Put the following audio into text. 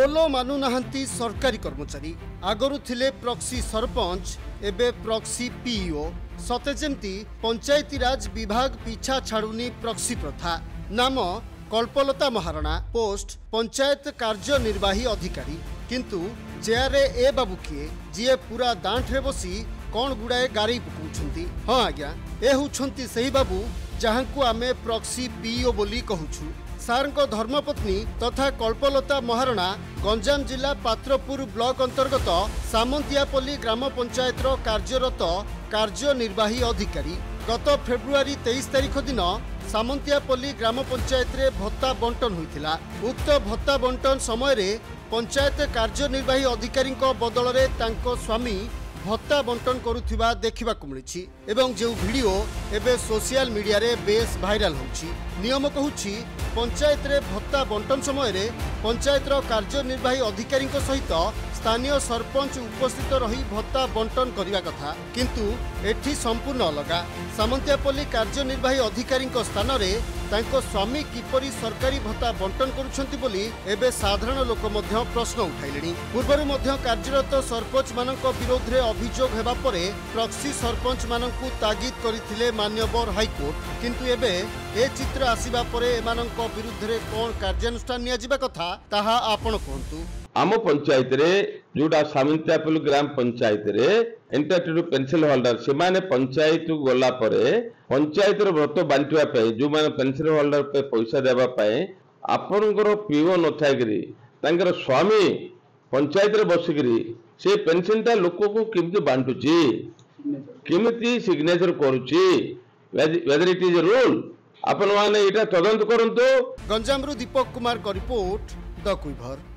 बोलो मानु नाहंती सरकारी कर्मचारी आगरु थिले प्रॉक्सी सरपंच एबे प्रॉक्सी पीओ सते जेमती पंचायती राज विभाग पीछा छाड़ुनी प्रॉक्सी प्रथा नाम कल्पलता महाराणा पोस्ट पंचायत कार्यनिर्वाही अधिकारी किंतु जेआरे ए बाबू किए जी पूरा दांठे बसी कौन गुड़ाए गारी पकाउछंती। हाँ आज्ञा ए होउछंती सही बाबू जहांकु आमे प्रॉक्सी पीओ बोली कहूछु। सारंको धर्मपत्नी तथा कल्पलता महाराणा गंजाम जिला पात्रपुर ब्लॉक अंतर्गत सामंतियापल्ली ग्राम पंचायत कार्यरत कार्यनिर्वाही अधिकारी गत फेब्रुआरी 23 तारिख दिन सामंतियापल्ली ग्राम पंचायत रे भत्ता बंटन होइथिला। उक्त भत्ता बंटन समय रे पंचायत कार्यनिर्वाही अधिकारी बदल रे तांको स्वामी भत्ता बंटन करुथिबा देखिबाकु मिलिछि एवं जो वीडियो एबे सोशल मीडिया रे बेस वायरल होछि। नियम कहूछि पंचायत रे भत्ता बंटन समय रे पंचायत रो कार्यनिर्वाही अधिकारी सहित स्थानीय सरपंच उपस्थित रही भत्ता बंटन करिवा कथा किंतु एठी संपूर्ण अलगा। सामंतियापल्ली कार्यनिर्वाही अधिकारी स्थान रे तांको स्वामी किपरि सरकारी भत्ता बंटन करुछंती बोली एबे साधारण लोक मध्य प्रश्न उठाइलेनी। पूर्वरु मध्य कार्यरत सरपंच मानक विरोध रे अभियोग हेबा परे प्रॉक्सी सरपंच मानकु तागिद करिथिले मान्यवर हाईकोर्ट किंतु एबे ए चित्र आसीबा परे एमानक विरुद्ध रे कोन कार्यानुष्ठान निया जिबा कथा ताहा आपण कहंतु। आम पंचायत रे जोटा सामंतियापल्ली ग्राम पंचायत रे एंटाइटेड पेंशन होल्डर से माने पंचायत गला परे पंचायत रो व्रत बांटवा पे जो माने पेंशन होल्डर पे पैसा देबा पे आपनकर पीओ न थागिरी तांकर स्वामी पंचायत रे बसिकरी से पेंशन ता लोक को केमति बांटुची केमति सिग्नेचर करूची वेदर इट इज रूल आपन माने एटा तदंत करंतु। गंजाम रु दीपक कुमार का रिपोर्ट द क्विभर।